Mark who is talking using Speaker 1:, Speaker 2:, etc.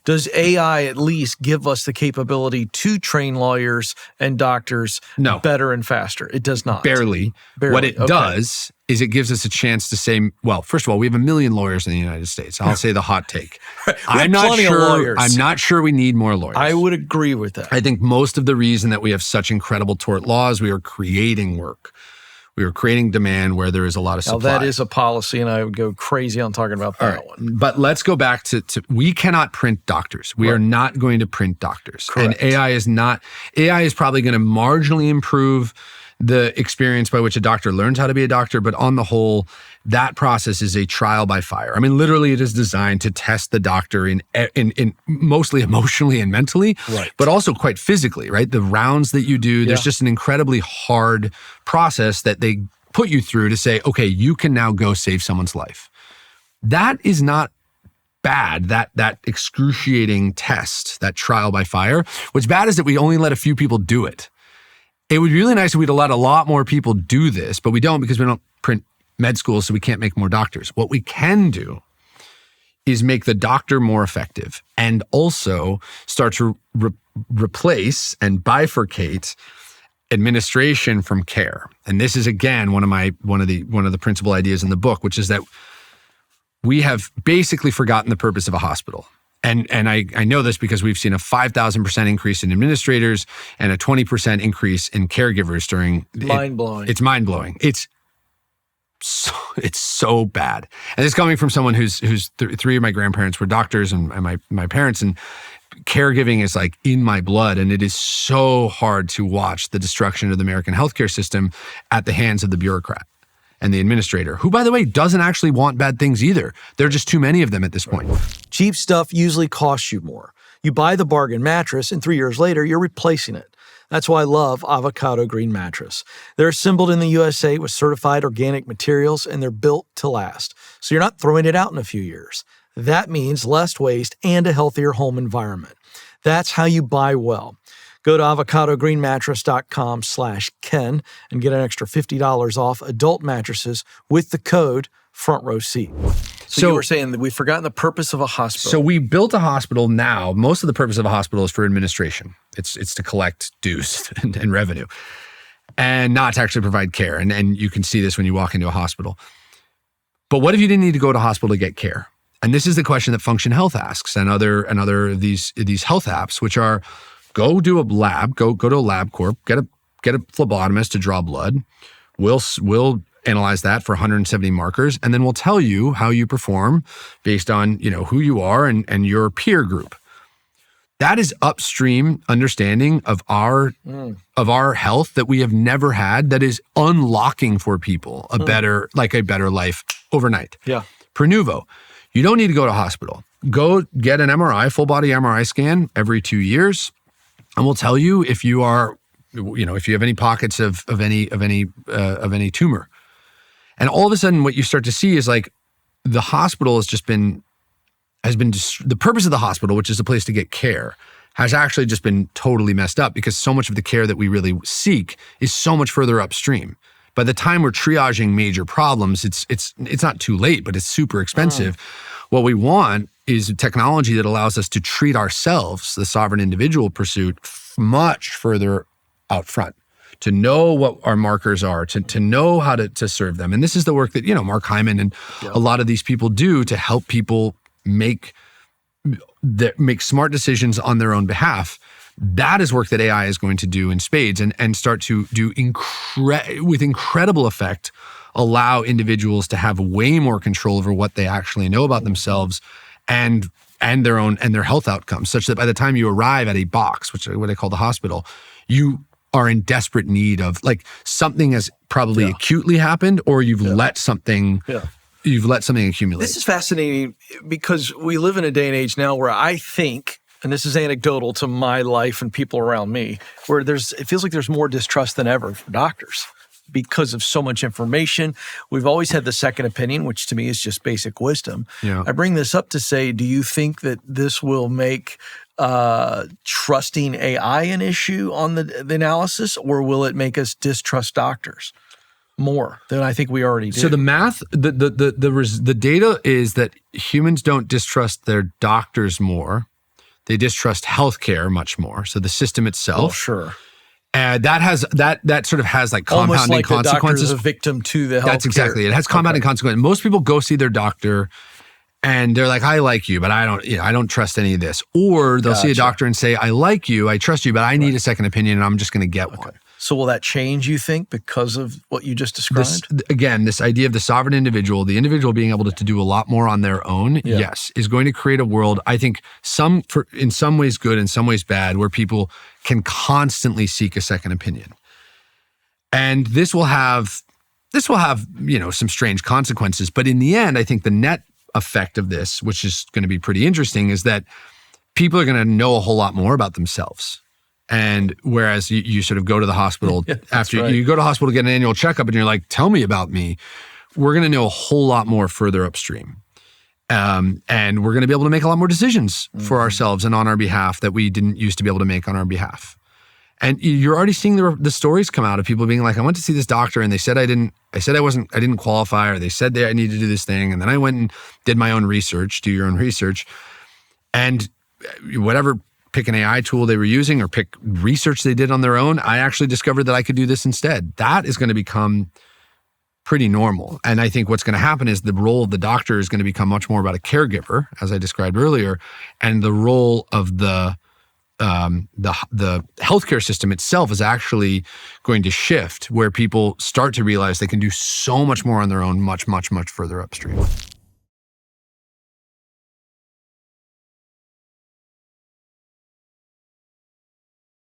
Speaker 1: Does AI at least give us the capability to train lawyers and doctors better and faster? It does not.
Speaker 2: Barely. What it does is it gives us a chance to say, well, first of all, we have 1 million lawyers in the United States. I'll say the hot take. I'm not sure we need more lawyers.
Speaker 1: I would agree with that.
Speaker 2: I think most of the reason that we have such incredible tort laws, we are creating work. We are creating demand where there is a lot of supply.
Speaker 1: Now, that is a policy, and I would go crazy on talking about that one.
Speaker 2: But let's go back to we cannot print doctors. We are not going to print doctors.
Speaker 1: Correct.
Speaker 2: And AI is probably going to marginally improve the experience by which a doctor learns how to be a doctor, but on the whole, that process is a trial by fire. I mean, literally, it is designed to test the doctor in mostly emotionally and mentally, but also quite physically, right? The rounds that you do, there's just an incredibly hard process that they put you through to say, okay, you can now go save someone's life. That is not bad, that excruciating test, that trial by fire. What's bad is that we only let a few people do it. It would be really nice if we'd let a lot more people do this, but we don't because we don't print med schools, so we can't make more doctors. What we can do is make the doctor more effective and also start to replace and bifurcate administration from care. And this is, again, one of the principal ideas in the book, which is that we have basically forgotten the purpose of a hospital. And I know this because we've seen a 5,000% increase in administrators and a 20% increase in caregivers during...
Speaker 1: Mind-blowing.
Speaker 2: It's mind-blowing. It's so bad. And it's coming from someone who's three of my grandparents were doctors and my parents, and caregiving is like in my blood. And it is so hard to watch the destruction of the American healthcare system at the hands of the bureaucrat and the administrator, who, by the way, doesn't actually want bad things either. There are just too many of them at this point.
Speaker 1: Cheap stuff usually costs you more. You buy the bargain mattress, and 3 years later, you're replacing it. That's why I love Avocado Green Mattress. They're assembled in the USA with certified organic materials, and they're built to last. So you're not throwing it out in a few years. That means less waste and a healthier home environment. That's how you buy well. Go to avocadogreenmattress.com/Ken and get an extra $50 off adult mattresses with the code FRONTROWSEAT. So you were saying that we've forgotten the purpose of a hospital.
Speaker 2: So we built a hospital now. Most of the purpose of a hospital is for administration. It's to collect dues and revenue and not to actually provide care. And you can see this when you walk into a hospital. But what if you didn't need to go to a hospital to get care? And this is the question that Function Health asks and other of these health apps, which are, go do a lab, go to a LabCorp, get a phlebotomist to draw blood. We'll analyze that for 170 markers, and then we'll tell you how you perform based on, who you are and your peer group. That is upstream understanding of our health that we have never had, that is unlocking for people a better life overnight.
Speaker 1: Yeah.
Speaker 2: Pernuvo, you don't need to go to a hospital. Go get an MRI, full body MRI scan every 2 years. And we'll tell you if you are, if you have any pockets of any tumor. And all of a sudden, what you start to see is like the hospital the purpose of the hospital, which is a place to get care, has actually just been totally messed up because so much of the care that we really seek is so much further upstream. By the time we're triaging major problems, it's not too late, but it's super expensive. What we want is technology that allows us to treat ourselves, the sovereign individual pursuit, much further out front, to know what our markers are, to know how to serve them. And this is the work that, Mark Hyman and a lot of these people do to help people make smart decisions on their own behalf. That is work that AI is going to do in spades and start to do with incredible effect, allow individuals to have way more control over what they actually know about themselves and their health outcomes, such that by the time you arrive at a box, which is what I call the hospital, you are in desperate need of, like, something has probably acutely happened, or you've let something accumulate.
Speaker 1: This is fascinating because we live in a day and age now where I think, and this is anecdotal to my life and people around me, where it feels like there's more distrust than ever for doctors because of so much information. We've always had the second opinion, which to me is just basic wisdom.
Speaker 2: Yeah.
Speaker 1: I bring this up to say, do you think that this will make trusting AI an issue on the analysis, or will it make us distrust doctors more than I think we already do?
Speaker 2: So the math, the data is that humans don't distrust their doctors more. They distrust healthcare much more. So the system itself.
Speaker 1: Oh, sure.
Speaker 2: That sort of has like
Speaker 1: Almost
Speaker 2: compounding
Speaker 1: like the doctor
Speaker 2: consequences.
Speaker 1: is a victim to the health.
Speaker 2: That's exactly it. It has compounding consequences. Most people go see their doctor and they're like, I like you, but I don't trust any of this. Or they'll see a doctor and say, I like you, I trust you, but I need a second opinion and I'm just going to get one.
Speaker 1: So will that change, you think, because of what you just described?
Speaker 2: This idea of the sovereign individual, the individual being able to do a lot more on their own, yes, is going to create a world, I think, in some ways good, in some ways bad, where people can constantly seek a second opinion. And this will have some strange consequences. But in the end, I think the net effect of this, which is going to be pretty interesting, is that people are going to know a whole lot more about themselves. And whereas you sort of go to the hospital after you go to the hospital to get an annual checkup and you're like, tell me about me, we're going to know a whole lot more further upstream. And we're going to be able to make a lot more decisions for ourselves and on our behalf that we didn't used to be able to make on our behalf. And you're already seeing the stories come out of people being like, I went to see this doctor and they said I didn't qualify, or they said I needed to do this thing. And then I went and did my own research, do your own research. And whatever, pick an AI tool they were using or pick research they did on their own, I actually discovered that I could do this instead. That is going to become pretty normal. And I think what's going to happen is the role of the doctor is going to become much more about a caregiver, as I described earlier, and the role of the healthcare system itself is actually going to shift, where people start to realize they can do so much more on their own, much, much, much further upstream.